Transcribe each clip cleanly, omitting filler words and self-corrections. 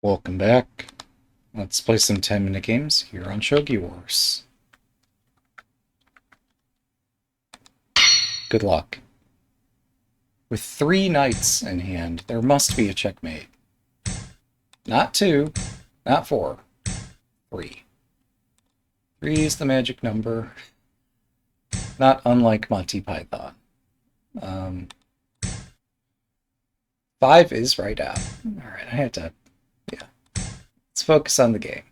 Welcome back. Let's play some 10-minute games here on Shogi Wars. Good luck. With 3 knights in hand, there must be a checkmate. Not 2, not 4, 3. 3 is the magic number. Not unlike Monty Python. 5 is right out. Alright, I had to... yeah. Let's focus on the game.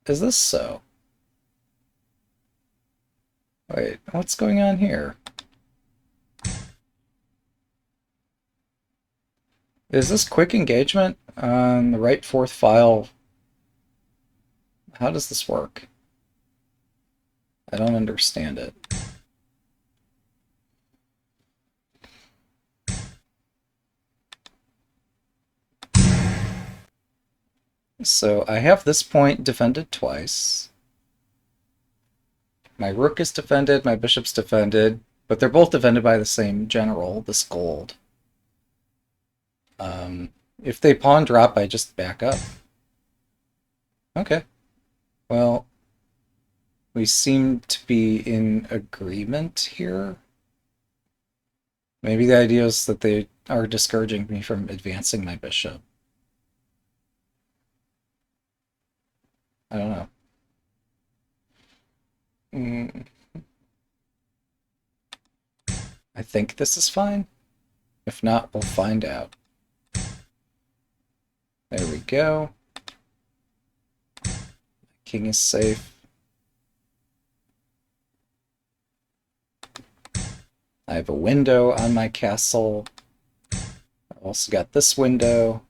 Is this so? Wait, what's going on here? Is this quick engagement on the right fourth file? How does this work? I don't understand it. So I have this point defended twice. My rook is defended, my bishop's defended, but they're both defended by the same general, this gold. If they pawn drop, I just back up. Okay. Well, we seem to be in agreement here. Maybe the idea is that they are discouraging me from advancing my bishop. I don't know. I think this is fine. If not, we'll find out. There we go. King is safe. I have a window on my castle. I've also got this window.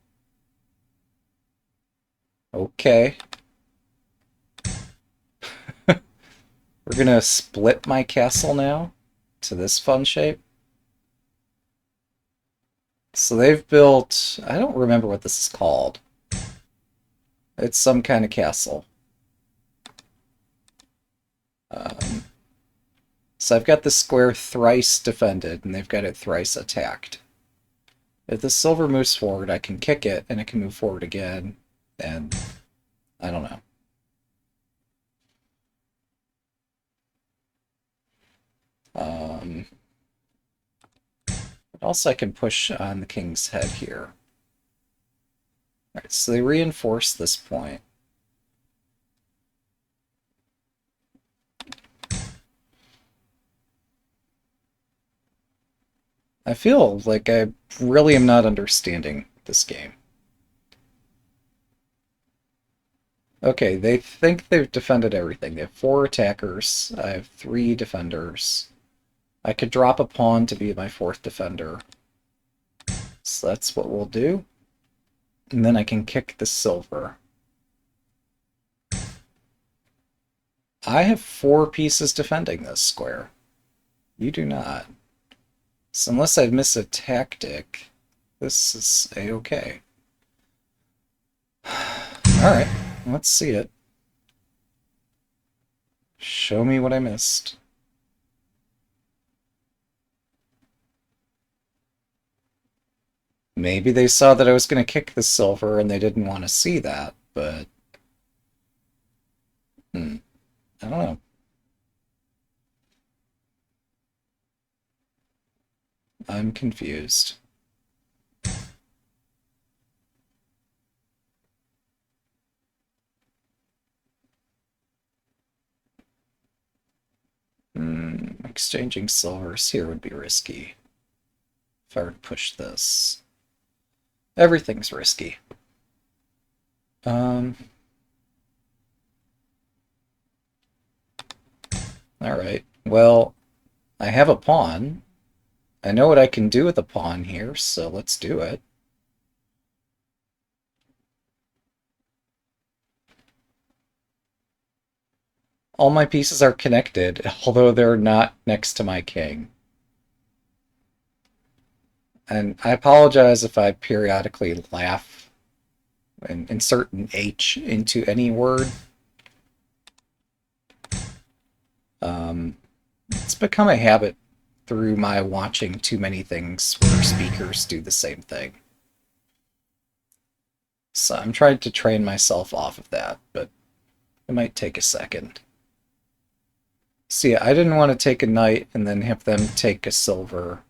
Okay. We're gonna split my castle now to this fun shape. So they've built... I don't remember what this is called. It's some kind of castle. So I've got the square thrice defended, and they've got it thrice attacked. If the silver moves forward, I can kick it, and it can move forward again, and I don't know. But also I can push on the king's head here. Alright, so they reinforce this point. I feel like I really am not understanding this game. Okay, they think they've defended everything. They have 4 attackers. I have 3 defenders. I could drop a pawn to be my 4th defender. So that's what we'll do. And then I can kick the silver. I have 4 pieces defending this square. You do not. So unless I miss a tactic, this is a-okay. Alright, let's see it. Show me what I missed. Maybe they saw that I was going to kick the silver and they didn't want to see that, but... I don't know. I'm confused. Exchanging silvers here would be risky. If I were to push this. Everything's risky. Alright, well, I have a pawn. I know what I can do with a pawn here, so let's do it. All my pieces are connected, although they're not next to my king. And I apologize if I periodically laugh and insert an H into any word. It's become a habit through my watching too many things where speakers do the same thing. So I'm trying to train myself off of that, but it might take a second. See, I didn't want to take a knight and then have them take a silver.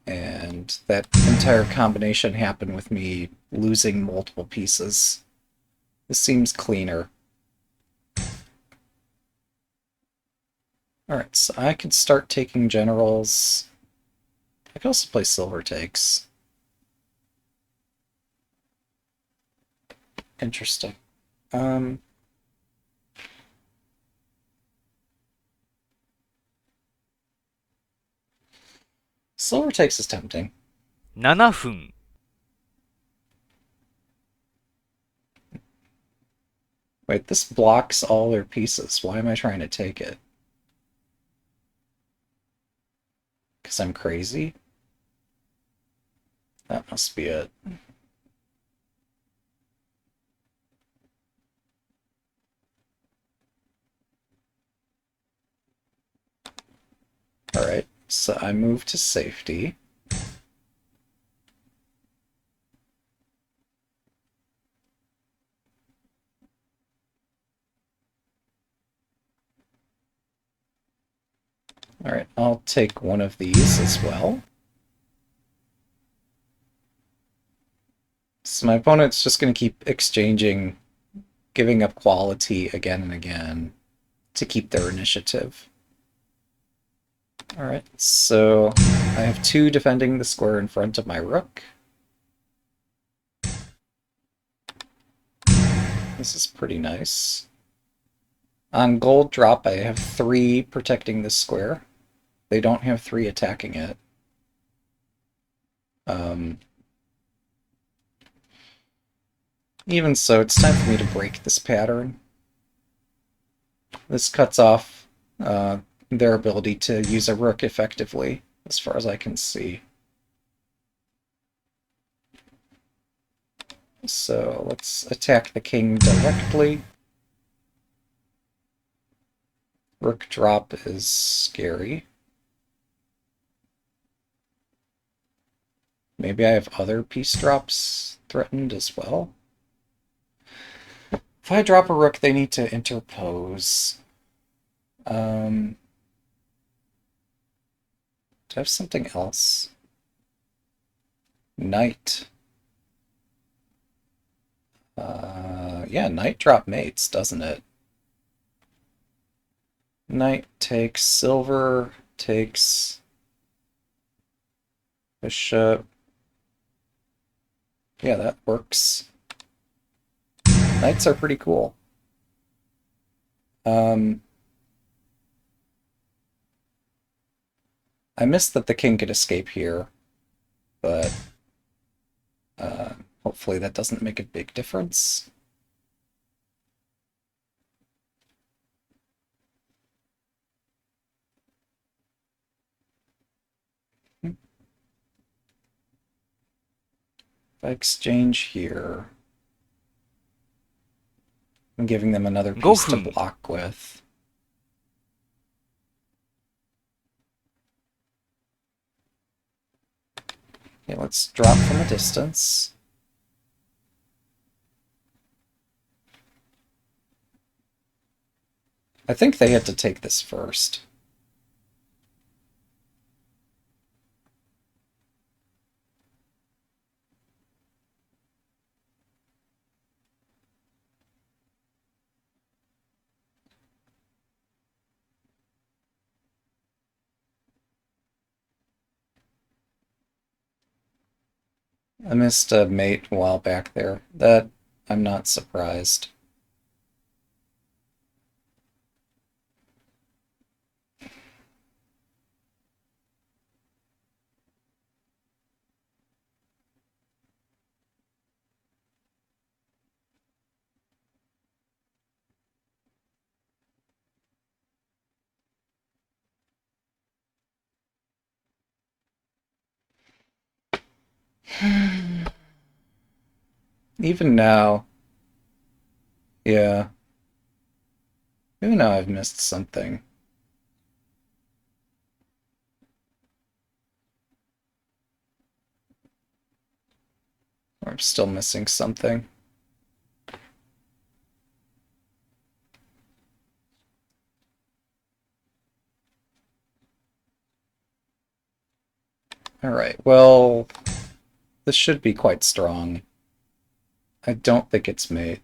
And that entire combination happened with me losing multiple pieces. This seems cleaner. Alright, so I could start taking generals. I could also play silver takes. Interesting. Silver takes is tempting. 7分。Wait, this blocks all their pieces. Why am I trying to take it? Because I'm crazy? That must be it. Alright, so I move to safety. Alright, I'll take one of these as well. So my opponent's just going to keep exchanging, giving up quality again and again to keep their initiative. Alright, so I have 2 defending the square in front of my rook. This is pretty nice. On gold drop, I have 3 protecting this square. They don't have 3 attacking it. Even so, it's time for me to break this pattern. This cuts off their ability to use a rook effectively, as far as I can see. So let's attack the king directly. Rook drop is scary. Maybe I have other piece drops threatened as well. If I drop a rook, they need to interpose. Do I have something else? Knight. Yeah, knight drop mates, doesn't it? Knight takes silver, takes bishop. Yeah, that works. Knights are pretty cool. I missed that the king could escape here, but hopefully that doesn't make a big difference. If I exchange here, I'm giving them another 5 piece to 分。block with. Okay, let's drop from a distance. I think they had to take this first. I missed a mate a while back there. That I'm not surprised. Even now, yeah. Even now I've missed something. Or I'm still missing something. Alright, well, this should be quite strong. I don't think it's mate.3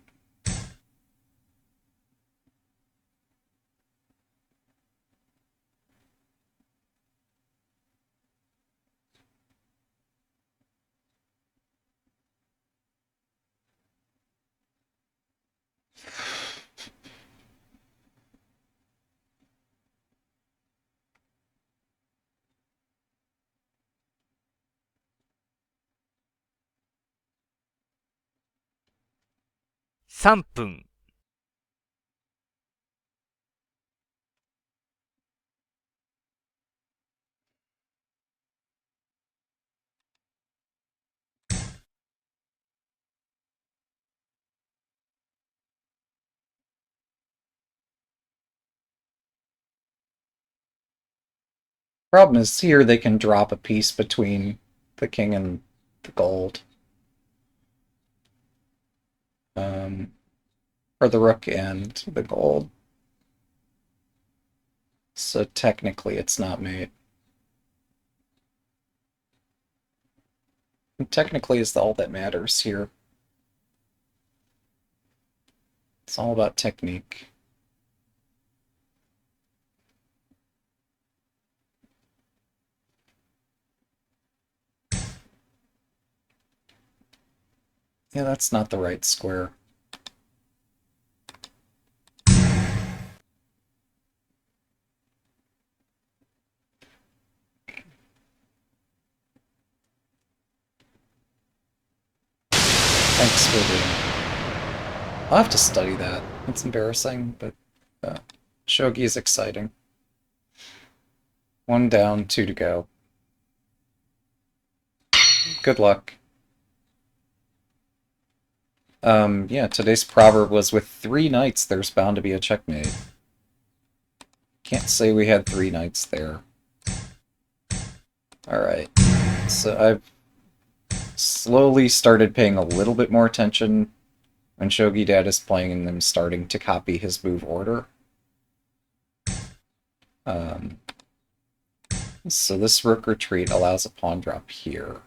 分、Problem is, here they can drop a piece between the king and the gold. Or the rook and the gold. So technically it's not mate. And technically is all that matters here. It's all about technique. Yeah, that's not the right square. Thanks for the... I'll have to study that. It's embarrassing, but Shogi is exciting. 1 down, 2 to go. Good luck. Yeah, today's proverb was, with 3 knights, there's bound to be a checkmate. Can't say we had 3 knights there. Alright, so I've slowly started paying a little bit more attention when Shogi Dad is playing and I'm starting to copy his move order. So this rook retreat allows a pawn drop here.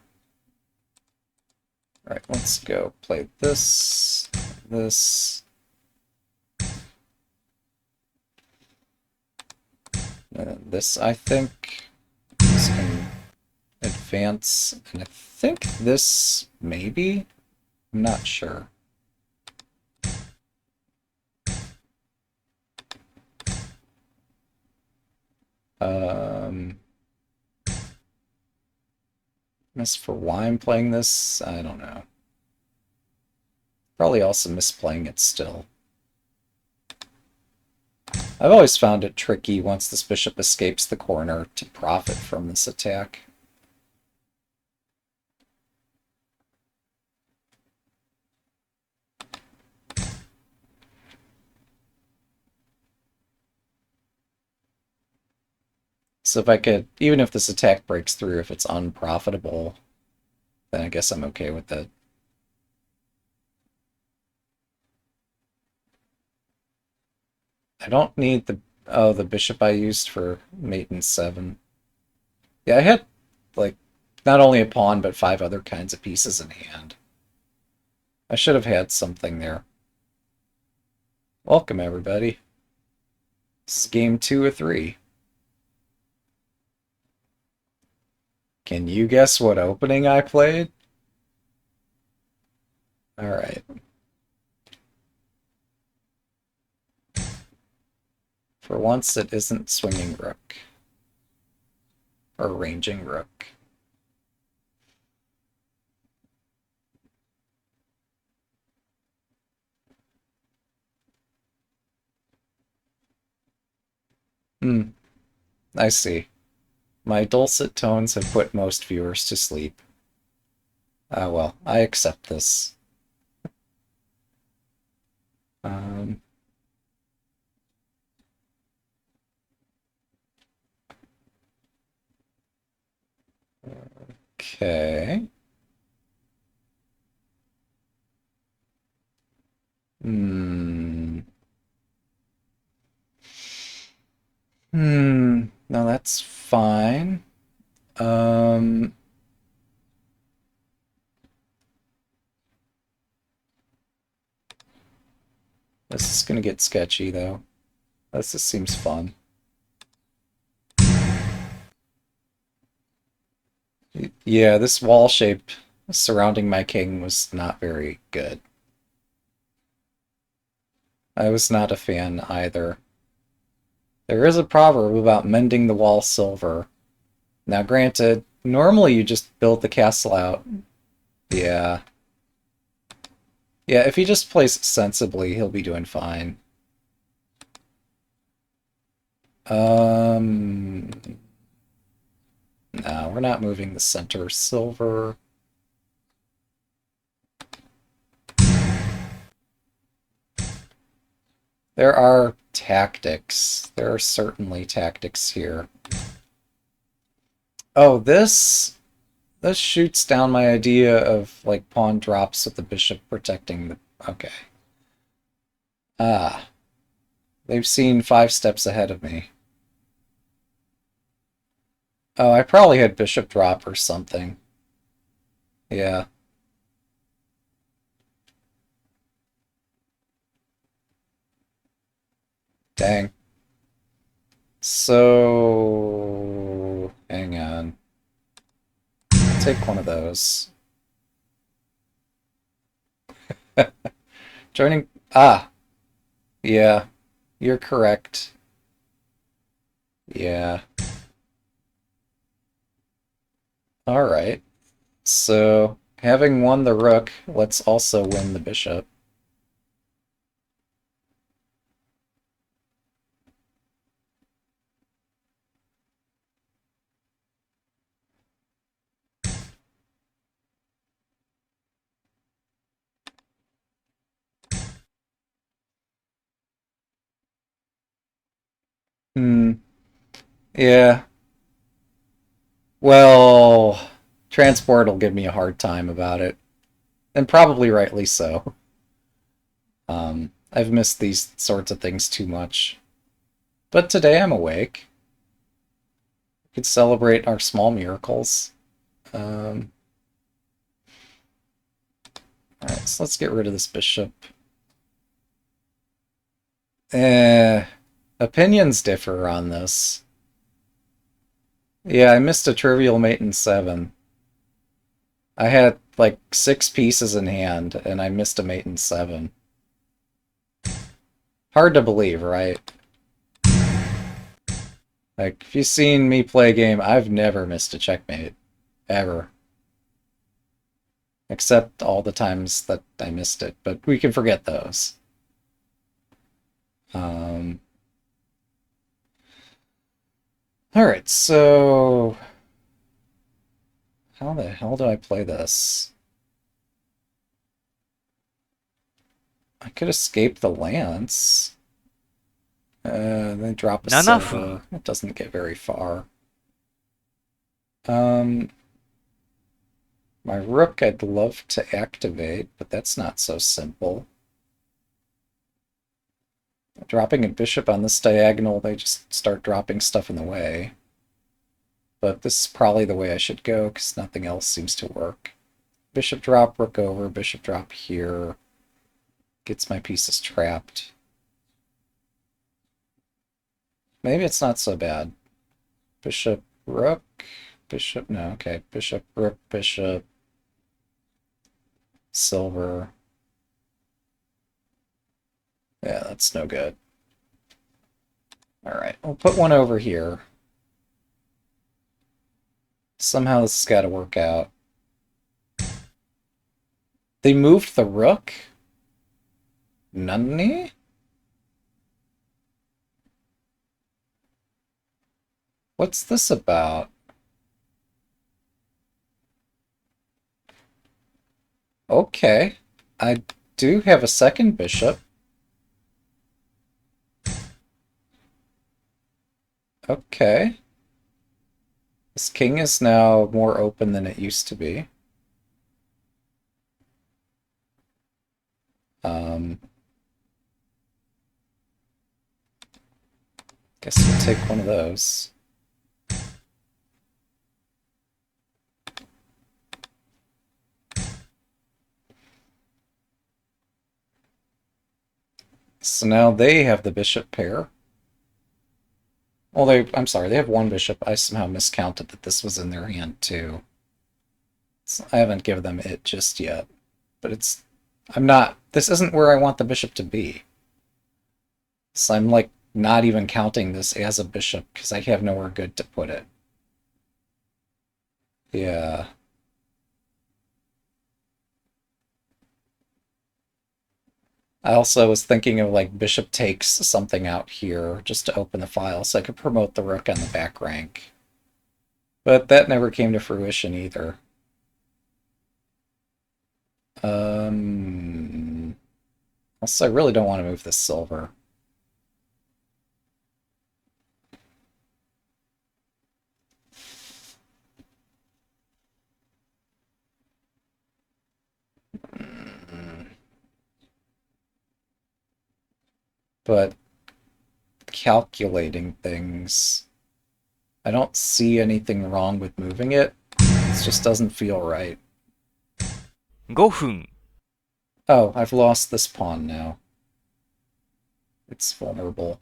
Alright, let's go play this, this. This, I think. This can advance, and I think this, maybe? I'm not sure. As for why I'm playing this, I don't know. Probably also misplaying it still. I've always found it tricky once this bishop escapes the corner to profit from this attack. So if I could, even if this attack breaks through, if it's unprofitable, then I guess I'm okay with it. I don't need the bishop I used for mate and 7. Yeah, I had, like, not only a pawn, but 5 other kinds of pieces in hand. I should have had something there. Welcome, everybody. This is game 2 of 3. Can you guess what opening I played? Alright. For once, it isn't swinging rook. Or ranging rook. Hmm, I see. My dulcet tones have put most viewers to sleep. Ah, well, I accept this. Um, okay. Hmm. No, that's fine. Um, this is gonna get sketchy though. This just seems fun. Yeah, this wall shape surrounding my king was not very good. I was not a fan either. There is a proverb about mending the wall silver. Now, granted, normally you just build the castle out. Yeah. Yeah, if he just plays it sensibly, he'll be doing fine. Um, no, we're not moving the center silver. There are tactics. There are certainly tactics here. Oh, this shoots down my idea of like pawn drops with the bishop protecting the. Okay. Ah, they've seen 5 steps ahead of me. Oh, I probably had bishop drop or something. Yeah. Dang. So, hang on. I'll take one of those. Joining. Ah, yeah. You're correct. Yeah. All right. So, having won the rook, let's also win the bishop. Hmm. Yeah. Well, transport will give me a hard time about it, and probably rightly so. I've missed these sorts of things too much. But today I'm awake. We could celebrate our small miracles. Um, Alright, so let's get rid of this bishop. Eh, opinions differ on this. Yeah, I missed a trivial mate in 7. I had like 6 pieces in hand, and I missed a mate in 7. Hard to believe, right? Like, if you've seen me play a game, I've never missed a checkmate. Ever. Except all the times that I missed it, but we can forget those. Um, Alright, so how the hell do I play this? I could escape the lance. Then drop a 7分。silver. It doesn't get very far. Um, my rook I'd love to activate, but that's not so simple. Dropping a bishop on this diagonal, they just start dropping stuff in the way. But this is probably the way I should go, because nothing else seems to work. Bishop drop, rook over, bishop drop here. Gets my pieces trapped. Maybe it's not so bad. Bishop, rook, bishop, no, okay. Bishop, rook, bishop, silver. Yeah, that's no good. Alright, we'll put one over here. Somehow this has got to work out. They moved the rook? Nani? What's this about? Okay. I do have a second bishop. Okay. This king is now more open than it used to be. Um, Guess we'll take one of those. So now they have the bishop pair. Well, I'm sorry, they have one bishop. I somehow miscounted that this was in their hand too. So I haven't given them it just yet. But this isn't where I want the bishop to be. So I'm like not even counting this as a bishop because I have nowhere good to put it. Yeah. I also was thinking of like bishop takes something out here just to open the file so I could promote the rook on the back rank. But that never came to fruition either. Also, I really don't want to move this silver. But calculating things, I don't see anything wrong with moving it. It just doesn't feel right. 5分 Oh, I've lost this pawn now. It's vulnerable.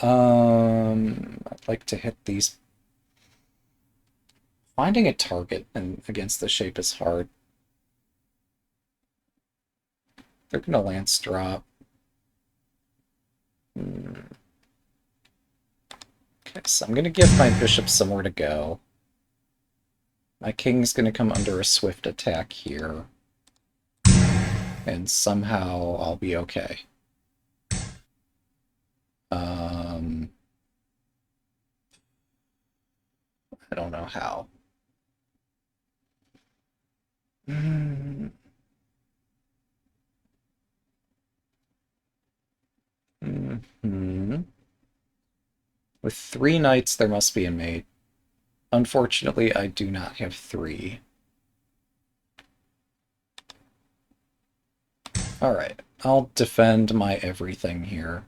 I'd like to hit these. Finding a target against the shape is hard. They're gonna lance drop. Okay, so I'm gonna give my bishop somewhere to go. My king's gonna come under a swift attack here. And somehow I'll be okay. I don't know how. With 3 knights, there must be a mate. Unfortunately, I do not have 3. Alright, I'll defend my everything here.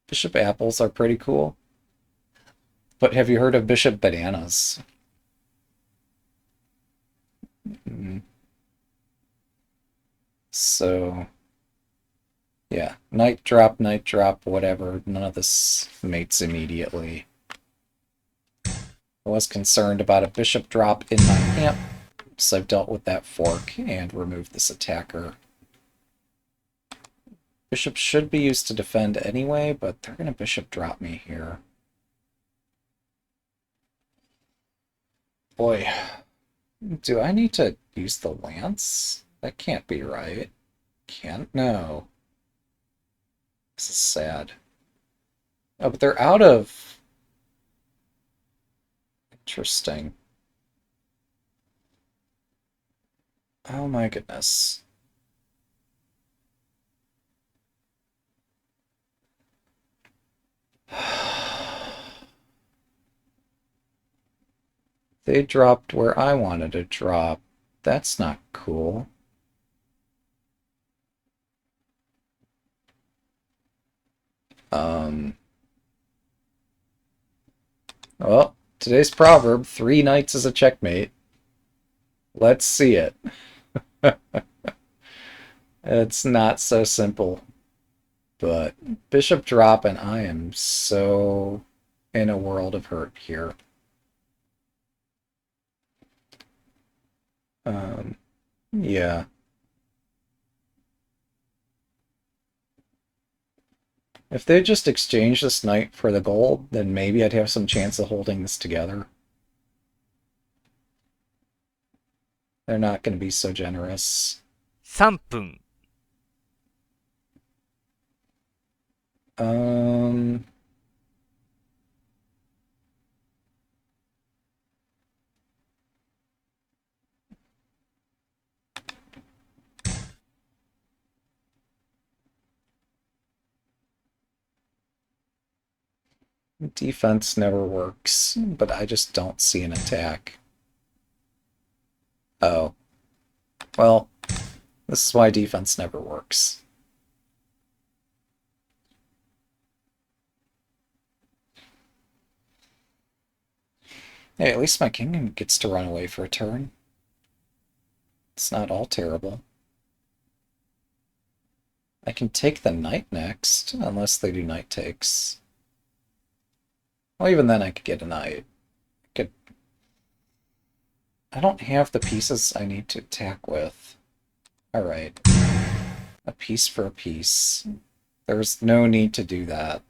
Bishop apples are pretty cool. But have you heard of bishop bananas? So, yeah, knight drop, whatever. None of this mates immediately. I was concerned about a bishop drop in my camp, so I've dealt with that fork and removed this attacker. Bishop should be used to defend anyway, but they're going to bishop drop me here. Boy, do I need to use the lance? That can't be right. Can't? No. This is sad. Oh, but they're out of... Interesting. Oh my goodness. They dropped where I wanted to drop. That's not cool. Well, today's proverb, 3 knights is a checkmate. Let's see it. It's not so simple. But bishop drop, and I am so in a world of hurt here. Yeah. If they just exchange this knight for the gold, then maybe I'd have some chance of holding this together. They're not going to be so generous. 3分 Defense never works, but I just don't see an attack. Oh. Well, this is why defense never works. Hey, at least my king gets to run away for a turn. It's not all terrible. I can take the knight next, unless they do knight takes. Well, even then I could get a knight. Could... I don't have the pieces I need to attack with. Alright. A piece for a piece. There's no need to do that.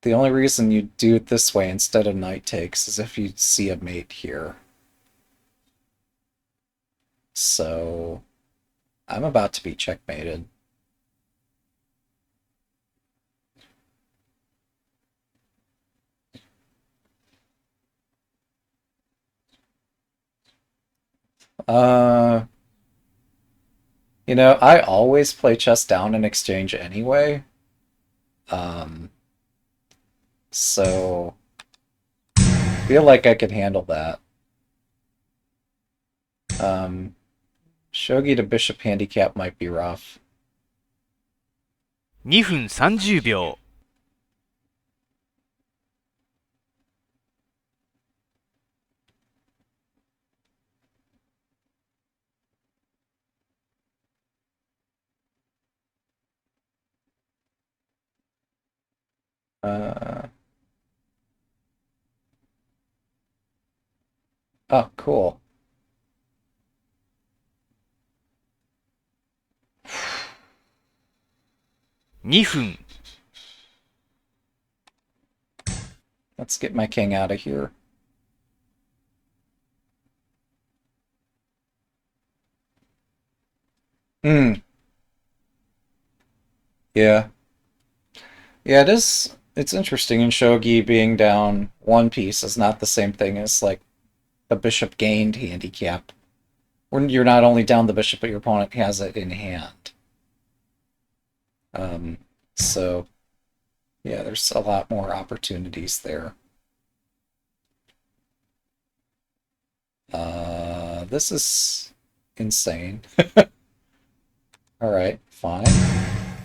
The only reason you do it this way instead of knight takes is if you see a mate here. So... I'm about to be checkmated. Uh... You know, I always play chess down in exchange anyway. Um... So... feel like I can handle that. Shogi to bishop handicap might be rough. 2分30秒。Uh, oh, cool.2分。Let's get my king out of here. Hmm. Yeah. Yeah, it is. It's interesting in Shogi being down one piece is not the same thing as like a bishop gained handicap. When you're not only down the bishop, but your opponent has it in hand. Um, so yeah, there's a lot more opportunities there. This is insane. All right, fine.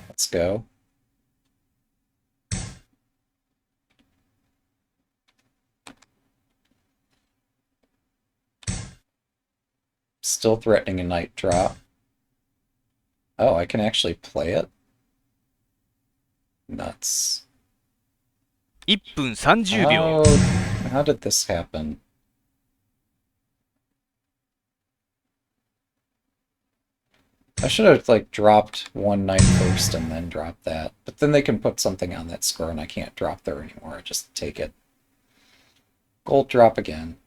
Let's go. Still threatening a knight drop. Oh, I can actually play it? Nuts. 1分30秒。How did this happen? I should have, like, dropped one knight first and then dropped that. But then they can put something on that square and I can't drop there anymore. I just take it. Gold drop again.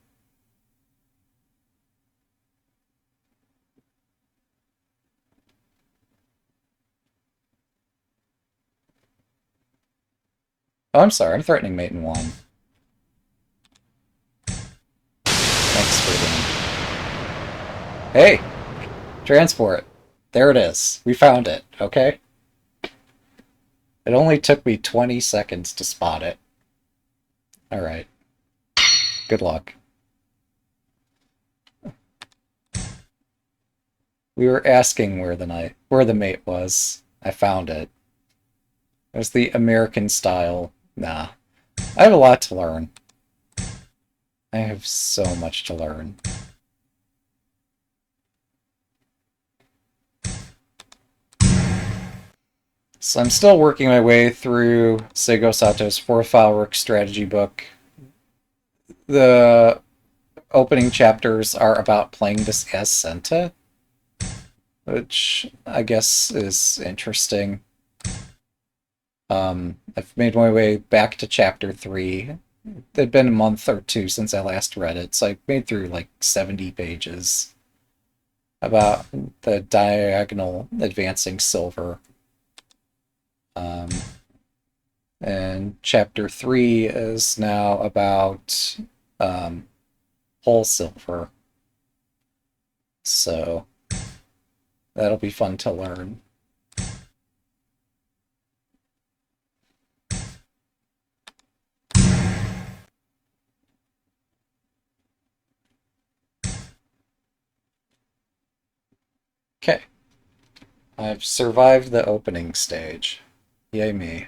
Oh, I'm sorry. I'm threatening mate in one. Thanks for the... Hey! Transport. There it is. We found it, okay? It only took me 20 seconds to spot it. Alright. Good luck. We were asking where the mate was. I found it. It was the American style. Nah. I have a lot to learn. I have so much to learn. So I'm still working my way through Seigo Sato's 4-file rook strategy book. The opening chapters are about playing this as Senta, which I guess is interesting. I've made my way back to chapter 3. It'd been a month or two since I last read it, so I made through like 70 pages about the diagonal advancing silver. And chapter 3 is now about whole silver. So that'll be fun to learn. Okay. I've survived the opening stage. Yay me.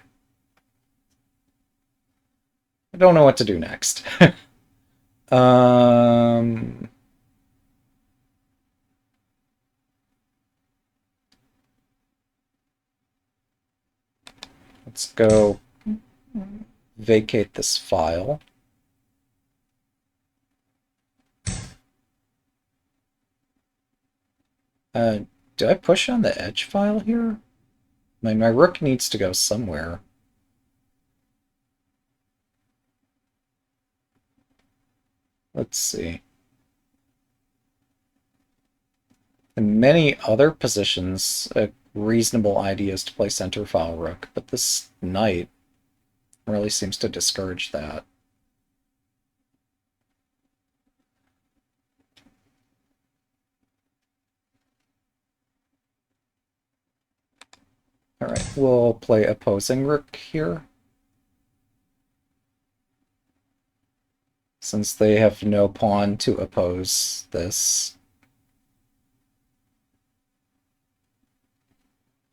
I don't know what to do next. um, let's go vacate this file. Do I push on the edge file here? My rook needs to go somewhere. Let's see. In many other positions, a reasonable idea is to play center file rook, but this knight really seems to discourage that. Alright, we'll play opposing rook here. Since they have no pawn to oppose this.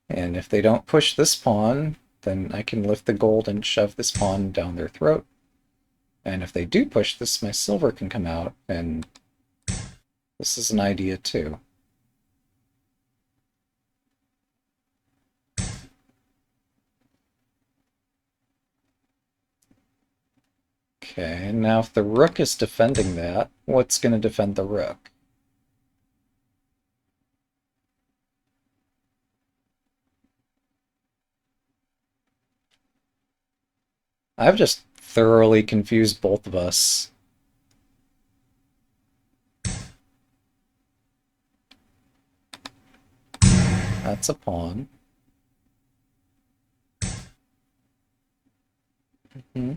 And if they don't push this pawn, then I can lift the gold and shove this pawn down their throat. And if they do push this, my silver can come out, and this is an idea too. Okay, now if the rook is defending that, what's going to defend the rook? I've just thoroughly confused both of us. That's a pawn. Mm-hmm.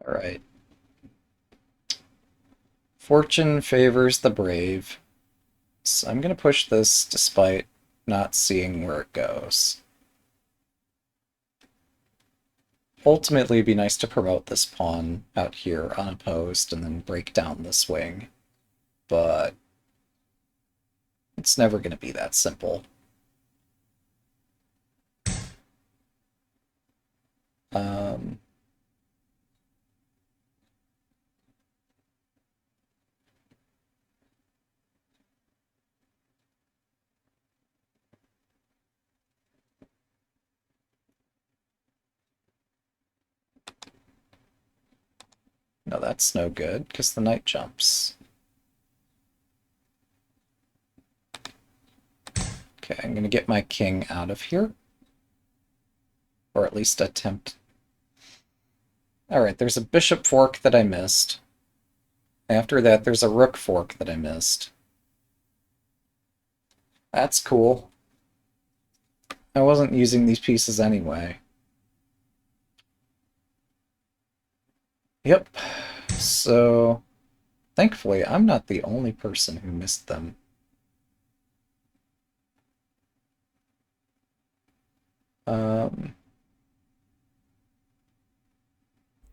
All right. Fortune favors the brave. So I'm going to push this despite not seeing where it goes. Ultimately, it'd be nice to promote this pawn out here unopposed and then break down this wing. But it's never going to be that simple. Um, no, that's no good, because the knight jumps. Okay, I'm going to get my king out of here. Or at least attempt. Alright, there's a bishop fork that I missed. After that, there's a rook fork that I missed. That's cool. I wasn't using these pieces anyway. Yep. So, thankfully, I'm not the only person who missed them. Um,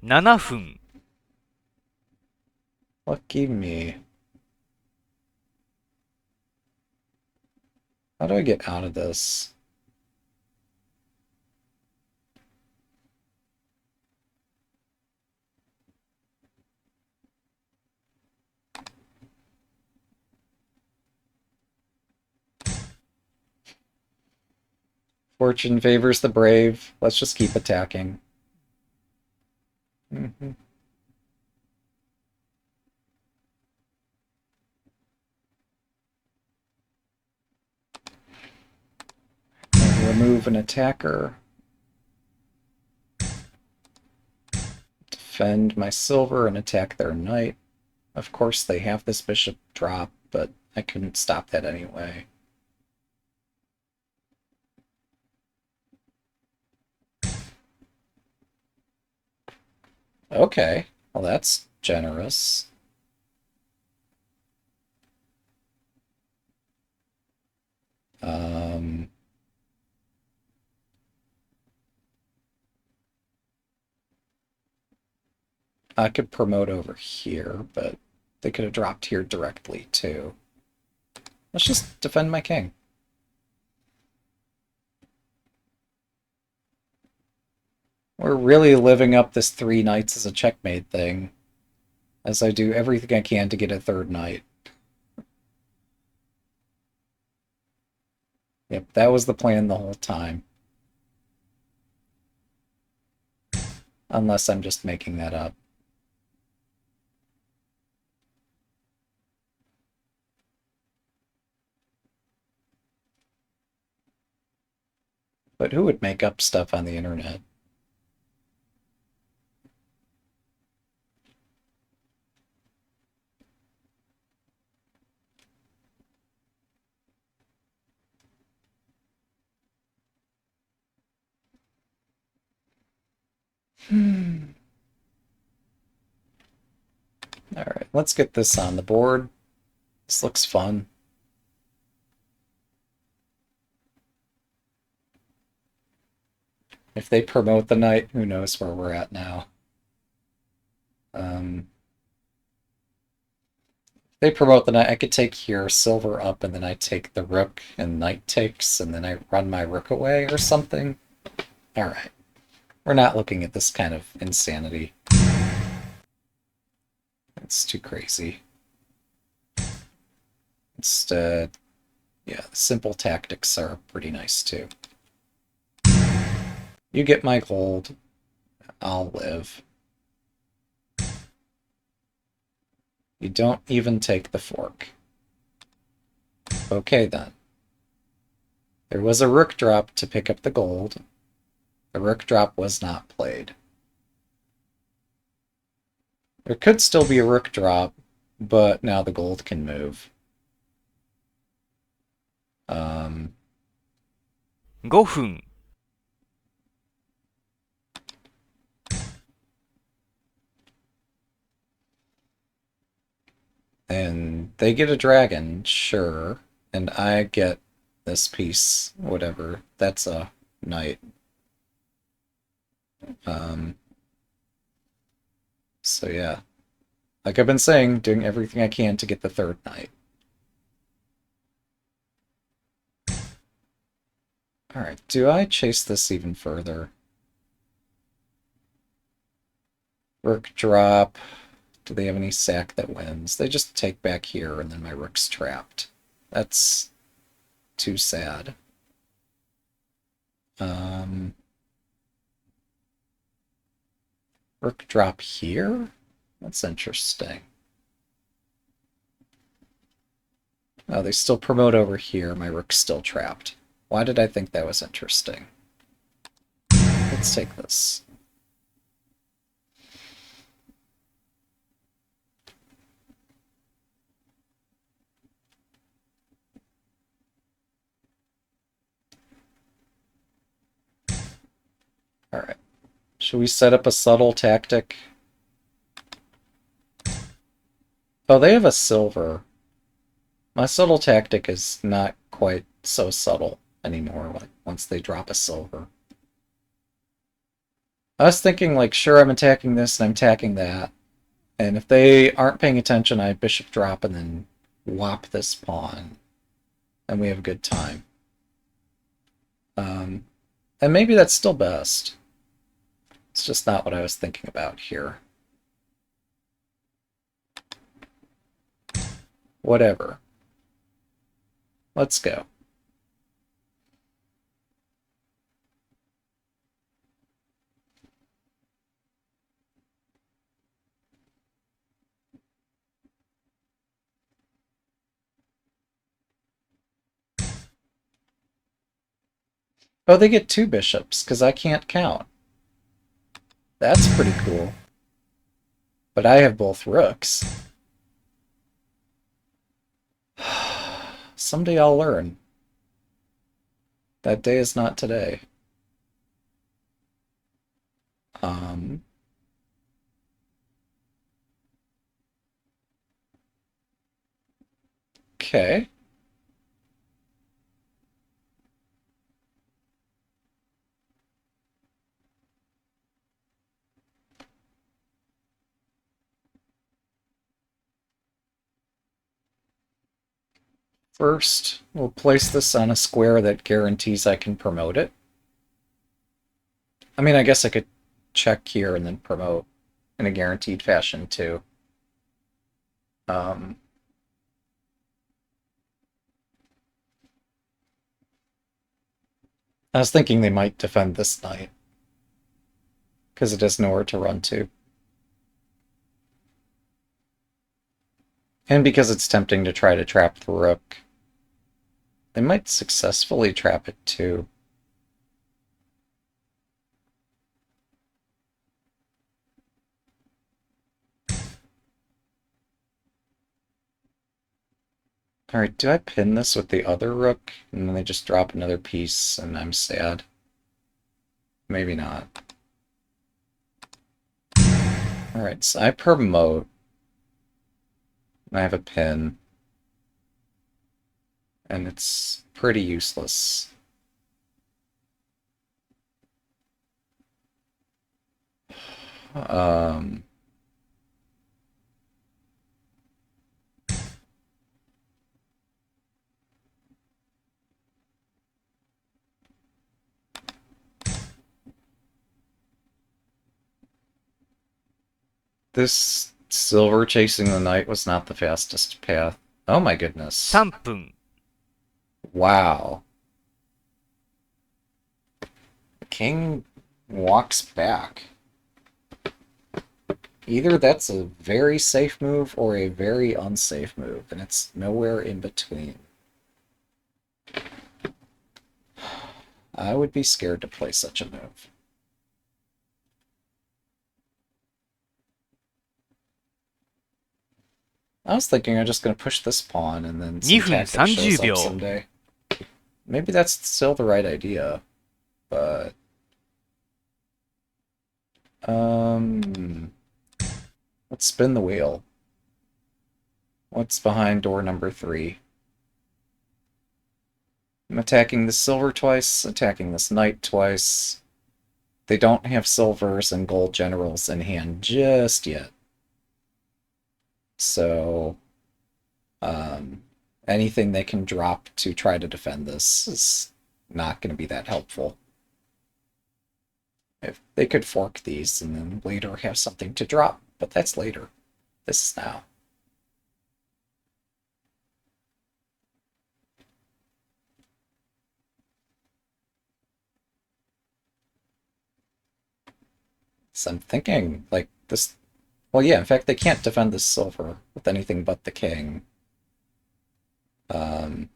7分、 lucky me. How do I get out of this? Fortune favors the brave. Let's just keep attacking. Remove an attacker. Defend my silver and attack their knight. Of course, they have this bishop drop, but I couldn't stop that anyway. Okay. Well, that's generous. Um, I could promote over here, but they could have dropped here directly, too. Let's just defend my king. We're really living up this 3 knights as a checkmate thing, as I do everything I can to get a third knight. Yep, that was the plan the whole time. Unless I'm just making that up. But who would make up stuff on the internet? Alright, let's get this on the board. This looks fun. If they promote the knight, who knows where we're at now. If they promote the knight, I could take here, silver up, and then I take the rook, and knight takes, and then I run my rook away or something. Alright. We're not looking at this kind of insanity. It's too crazy. Instead, yeah, the simple tactics are pretty nice too. You get my gold, I'll live. You don't even take the fork. Okay then. There was a rook drop to pick up the gold. The rook drop was not played. There could still be a rook drop, but now the gold can move. 5分。And they get a dragon, sure. And I get this piece, whatever. That's a knight. So yeah. Like I've been saying, doing everything I can to get the third knight. Alright, do I chase this even further? Rook drop. Do they have any sack that wins? They just take back here and then my rook's trapped. That's too sad. Rook drop here? That's interesting. Oh, they still promote over here. My rook's still trapped. Why did I think that was interesting? Let's take this. Alright. Should we set up a subtle tactic? Oh, they have a silver. My subtle tactic is not quite so subtle anymore, like, once they drop a silver. I was thinking, like, sure, I'm attacking this and I'm attacking that. And if they aren't paying attention, I bishop drop and then whop this pawn. And we have a good time. And maybe that's still best. It's just not what I was thinking about here. Whatever. Let's go. Oh, they get 2 bishops, because I can't count. That's pretty cool. But I have both rooks. Someday I'll learn. That day is not today. Okay. First, we'll place this on a square that guarantees I can promote it. I mean, I guess I could check here and then promote in a guaranteed fashion too. Um, I was thinking they might defend this knight because it has nowhere to run to. And because it's tempting to try to trap the rook. They might successfully trap it too. Alright, do I pin this with the other rook? And then they just drop another piece and I'm sad. Maybe not. Alright, so I promote. And I have a pin. And it's pretty useless. Um, this silver chasing the knight was not the fastest path. Oh my goodness. 3分、Wow. The king walks back. Either that's a very safe move or a very unsafe move, and it's nowhere in between. I would be scared to play such a move. I was thinking I'm just going to push this pawn and then some 2分 tactic shows 30 up 秒。someday. Maybe that's still the right idea, but... Let's spin the wheel. What's behind door number 3? I'm attacking the silver twice, attacking this knight twice. They don't have silvers and gold generals in hand just yet. So, um, anything they can drop to try to defend this is not going to be that helpful. If they could fork these and then later have something to drop, but that's later. This is now. So I'm thinking, like, this... Well, yeah, in fact, they can't defend this silver with anything but the king. Um,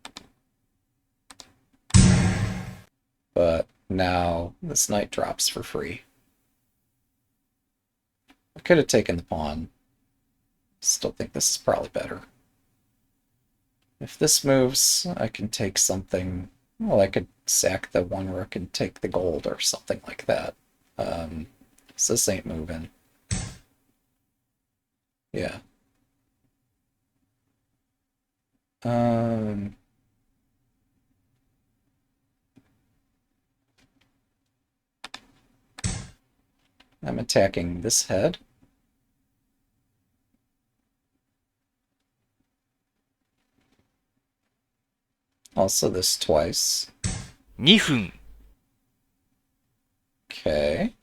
but now this knight drops for free. I could have taken the pawn. Still think this is probably better. If this moves, I can take something. Well, I could sack the one rook and take the gold or something like that. So this ain't moving. Yeah. Um, I'm attacking this head. Also this twice. 2分、Okay.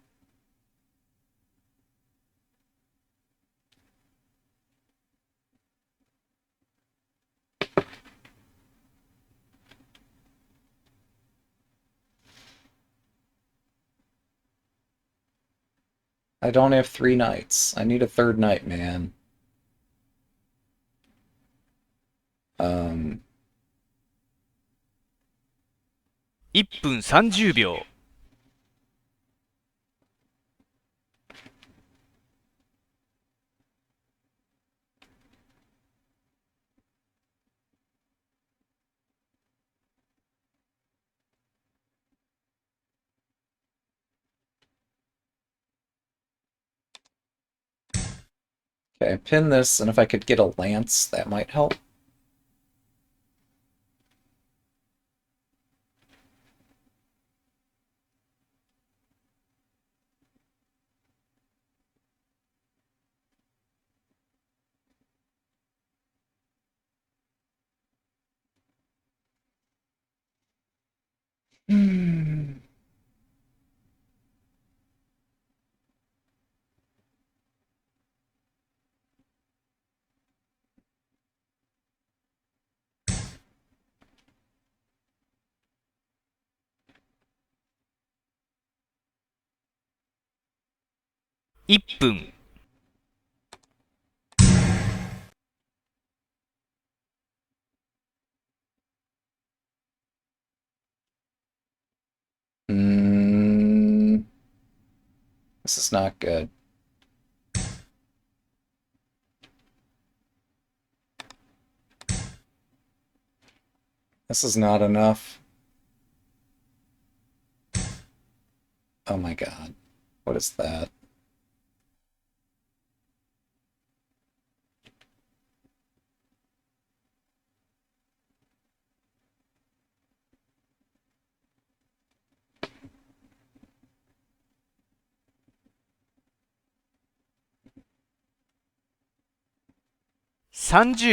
I don't have 3 knights. I need a third knight, man. Um, 1分30秒。okay, pin this, and if I could get a lance, that might help. Hmm.1分、Mm, this is not good. This is not enough. Oh my god. What is that?30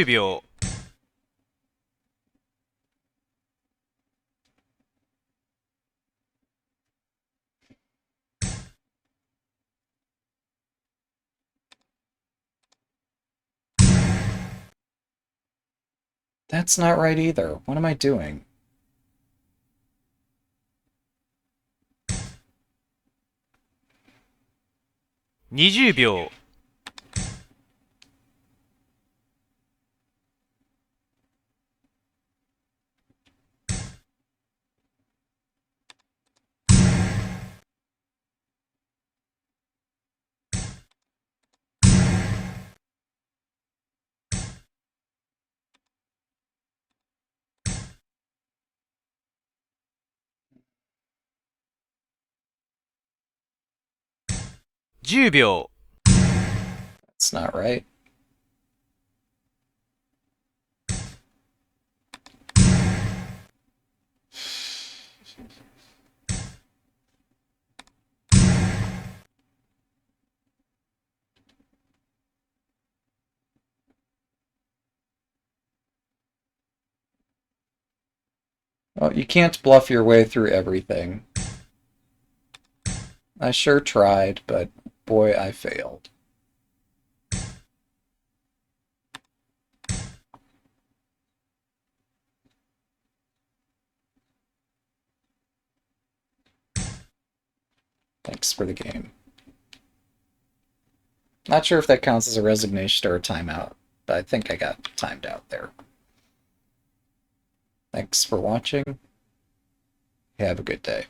秒、That's not right either. What am I doing?20秒、10秒、It's not right. Well, you can't bluff your way through everything. I sure tried, but boy, I failed. Thanks for the game. Not sure if that counts as a resignation or a timeout, but I think I got timed out there. Thanks for watching. Have a good day.